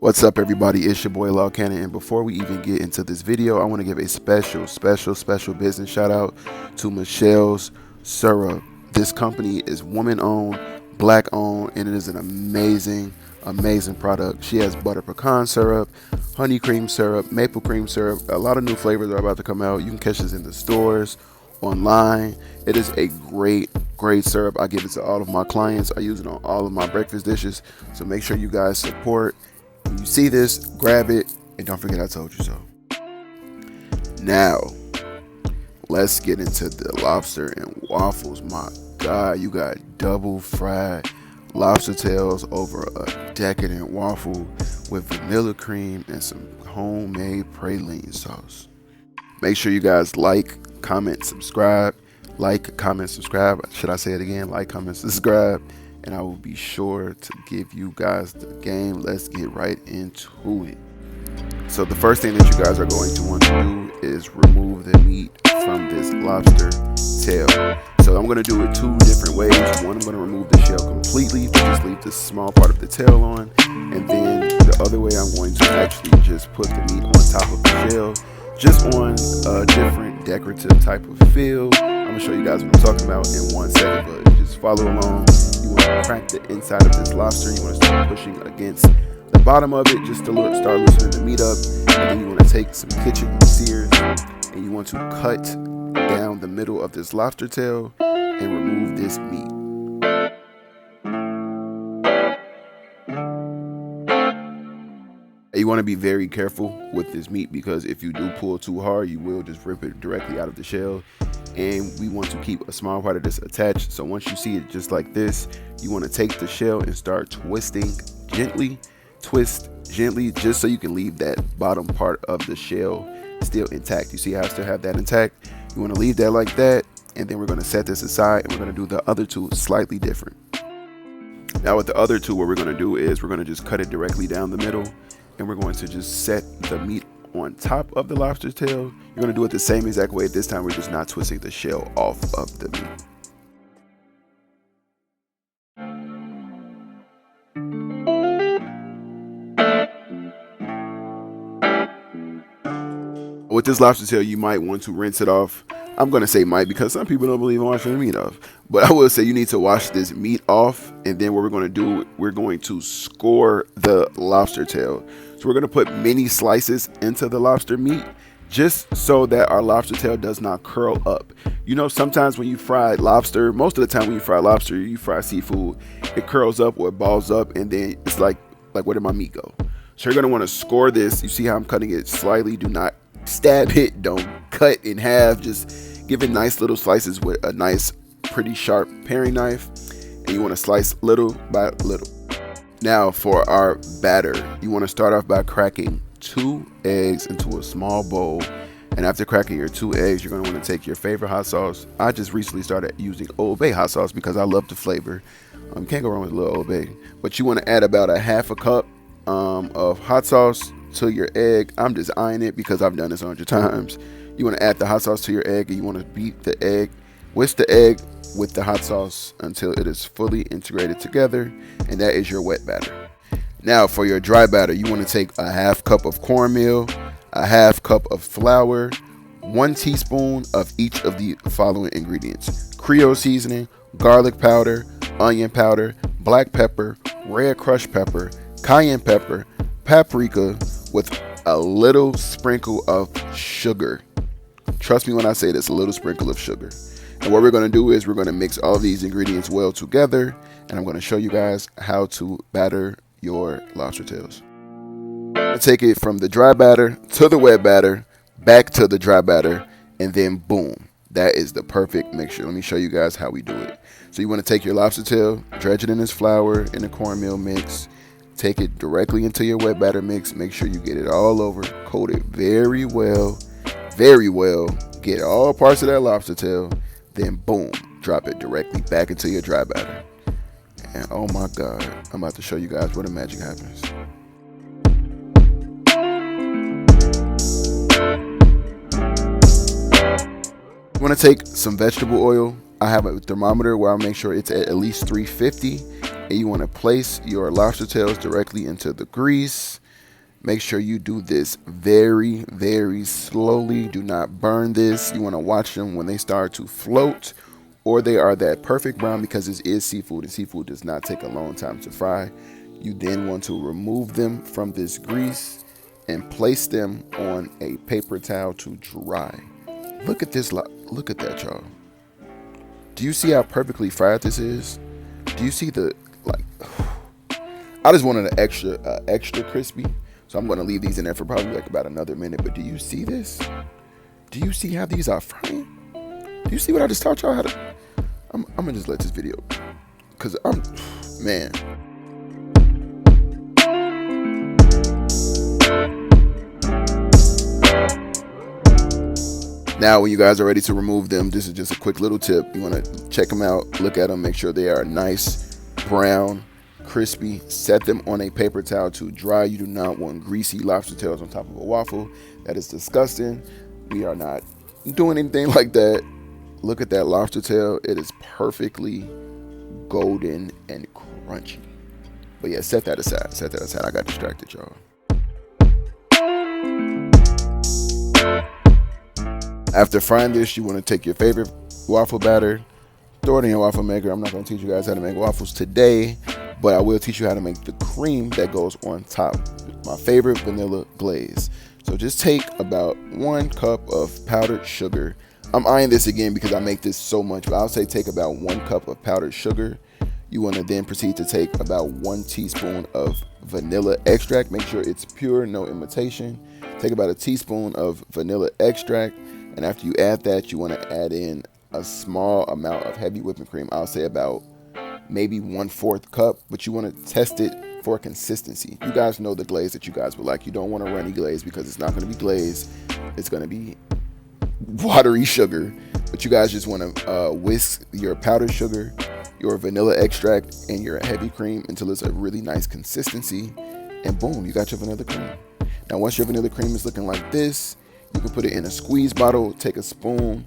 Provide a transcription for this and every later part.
What's up, everybody? It's your boy Law Cannon, and before we even get into this video, I want to give a special business shout out to Michelle's Syrup. This company is woman owned, black owned, and it is an amazing product. She has butter pecan syrup, honey cream syrup, maple cream syrup. A lot of new flavors are about to come out. You can catch this in the stores, online. It is a great syrup. I give it to all of my clients. I use it on all of my breakfast dishes, so make sure you guys support. When you see this, grab it, and don't forget I told you so. Now, let's get into the lobster and waffles. My God, you got double fried lobster tails over a decadent waffle with vanilla cream and some homemade praline sauce. Make sure you guys like, comment, subscribe. Like, comment, subscribe. Should I say it again? Like, comment, subscribe. And I will be sure to give you guys the game. Let's get right into it. So the first thing that you guys are going to want to do is remove the meat from this lobster tail. So I'm going to do it two different ways. One, I'm going to remove the shell completely, just leave the small part of the tail on. And then the other way, I'm going to actually just put the meat on top of the shell, just on a different decorative type of feel. I'm going to show you guys what I'm talking about in 1 second, but just follow along. You want to crack the inside of this lobster. You want to start pushing against the bottom of it just to start loosening the meat up. And then you want to take some kitchen shears and you want to cut down the middle of this lobster tail and remove this meat. You want to be very careful with this meat because if you do pull too hard, you will just rip it directly out of the shell. And we want to keep a small part of this attached. So once you see it just like this, you want to take the shell and start twisting gently. Twist gently just so you can leave that bottom part of the shell still intact. You see how I still have that intact? You want to leave that like that, and then we're going to set this aside and we're going to do the other two slightly different. Now with the other two, what we're going to do is we're going to just cut it directly down the middle, and we're going to just set the meat on top of the lobster tail. You're going to do it the same exact way. This time we're just not twisting the shell off of the meat. With this lobster tail, you might want to rinse it off. I'm going to say might because some people don't believe in washing the meat off. But I will say you need to wash this meat off. And then what we're going to do, we're going to score the lobster tail. So we're going to put mini slices into the lobster meat just so that our lobster tail does not curl up. You know, sometimes when you fry lobster, most of the time when you fry lobster, you fry seafood, it curls up or it balls up, and then it's like where did my meat go? So you're going to want to score this. You see how I'm cutting it slightly. Do not stab it. Don't cut in half. Just give it nice little slices with a nice, pretty sharp paring knife. And you want to slice little by little. Now for our batter, you want to start off by cracking 2 eggs into a small bowl. And after cracking your 2 eggs, you're going to want to take your favorite hot sauce. I just recently started using Old Bay hot sauce because I love the flavor. Can't go wrong with a little Old Bay. But you want to add about a half a cup of hot sauce to your egg. I'm just eyeing it because I've done this 100 times. You want to add the hot sauce to your egg, and you want to beat the egg, whisk the egg with the hot sauce until it is fully integrated together, and that is your wet batter. Now for your dry batter, you want to take a half cup of cornmeal, a half cup of flour, 1 teaspoon of each of the following ingredients: Creole seasoning, garlic powder, onion powder, black pepper, red crushed pepper, cayenne pepper, paprika, with a little sprinkle of sugar. Trust me when I say this, a little sprinkle of sugar. And what we're going to do is we're going to mix all these ingredients well together, and I'm going to show you guys how to batter your lobster tails. Take it from the dry batter to the wet batter, back to the dry batter, and then boom, that is the perfect mixture. Let me show you guys how we do it. So you want to take your lobster tail, dredge it in this flour, in the cornmeal mix, take it directly into your wet batter mix. Make sure you get it all over, coat it very well, get all parts of that lobster tail, then boom, drop it directly back into your dry batter. And oh my God, I'm about to show you guys where the magic happens. want to take some vegetable oil. I have a thermometer where I'll make sure it's at least 350. And you want to place your lobster tails directly into the grease. Make sure you do this very, very slowly. Do not burn this. You want to watch them when they start to float or they are that perfect brown, because this is seafood and seafood does not take a long time to fry. You then want to remove them from this grease and place them on a paper towel to dry. Look at this. Look at that, y'all. Do you see how perfectly fried this is? Do you see the, like, I just wanted an extra crispy. So I'm going to leave these in there for probably like about another minute. But do you see this? Do you see how these are frying? Do you see what I just taught y'all how to? I'm going to just let this video, because man. Now, when you guys are ready to remove them, this is just a quick little tip. You want to check them out, look at them, make sure they are nice, brown, crispy. Set them on a paper towel to dry. You do not want greasy lobster tails on top of a waffle. That is disgusting. We are not doing anything like that. Look at that lobster tail. It is perfectly golden and crunchy. But yeah, set that aside. Set that aside. I got distracted, y'all. After frying this, you want to take your favorite waffle batter, throw it in your waffle maker. I'm not going to teach you guys how to make waffles today, but I will teach you how to make the cream that goes on top. My favorite, vanilla glaze. So just take about 1 cup of powdered sugar. I'm eyeing this again because I make this so much, but I'll say take about 1 cup of powdered sugar. You want to then proceed to take about 1 teaspoon of vanilla extract. Make sure it's pure, no imitation. Take about a teaspoon of vanilla extract. And after you add that, you want to add in a small amount of heavy whipping cream. I'll say about maybe 1/4 cup, but you want to test it for consistency. You guys know the glaze that you guys would like. You don't want a runny glaze because it's not going to be glaze. It's going to be watery sugar. But you guys just want to whisk your powdered sugar, your vanilla extract, and your heavy cream until it's a really nice consistency. And boom, you got your vanilla cream. Now, once your vanilla cream is looking like this, you can put it in a squeeze bottle, take a spoon,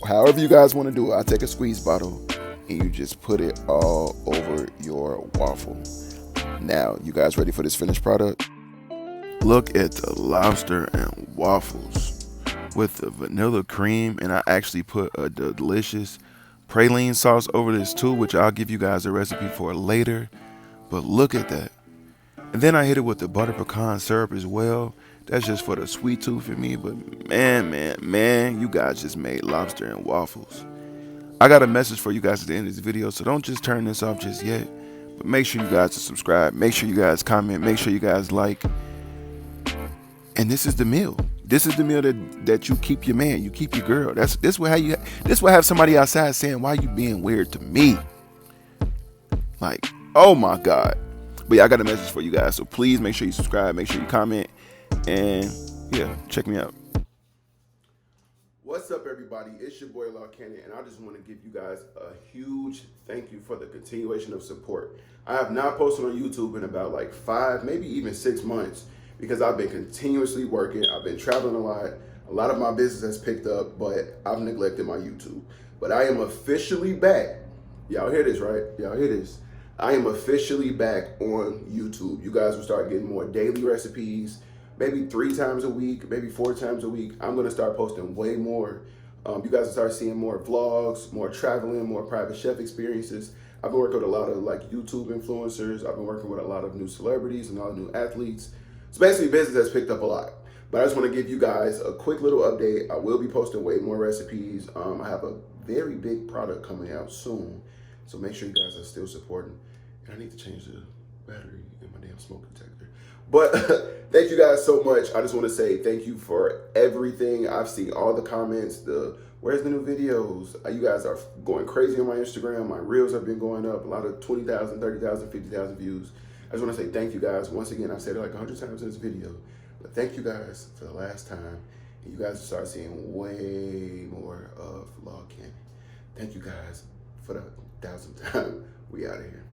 however you guys want to do it. I take a squeeze bottle and you just put it all over your waffle. Now, you guys ready for this finished product? Look at the lobster and waffles with the vanilla cream, and I actually put a delicious praline sauce over this too, which I'll give you guys a recipe for later. But look at that. And then I hit it with the butter pecan syrup as well. That's just for the sweet tooth in me. But man, you guys just made lobster and waffles. I got a message for you guys at the end of this video, so don't just turn this off just yet. But make sure you guys subscribe. Make sure you guys comment. Make sure you guys like. And this is the meal. This is the meal that you keep your man, you keep your girl. This will have somebody outside saying, "Why you being weird to me?" Like, oh my God. But yeah, I got a message for you guys. So please make sure you subscribe. Make sure you comment. And yeah, check me out. What's up, everybody? It's your boy Law Cannon, and I just want to give you guys a huge thank you for the continuation of support. I have not posted on YouTube in about like 5, maybe even 6 months because I've been continuously working. I've been traveling a lot. A lot of my business has picked up, but I've neglected my YouTube. But I am officially back. Y'all hear this, right? Y'all hear this? I am officially back on YouTube. You guys will start getting more daily recipes, maybe 3 times a week, maybe 4 times a week. I'm gonna start posting way more. You guys will start seeing more vlogs, more traveling, more private chef experiences. I've been working with a lot of like YouTube influencers. I've been working with a lot of new celebrities and a lot of new athletes. So basically business has picked up a lot. But I just wanna give you guys a quick little update. I will be posting way more recipes. I have a very big product coming out soon. So make sure you guys are still supporting. And I need to change the battery in my damn smoke detector. But thank you guys so much. I just want to say thank you for everything. I've seen all the comments, where's the new videos? You guys are going crazy on my Instagram. My reels have been going up, a lot of 20,000, 30,000, 50,000 views. I just want to say thank you guys. Once again, I've said it like 100 times in this video, but thank you guys for the last time. And you guys will start seeing way more of Law Cannon. Thank you guys for the 1,000th time. We out of here.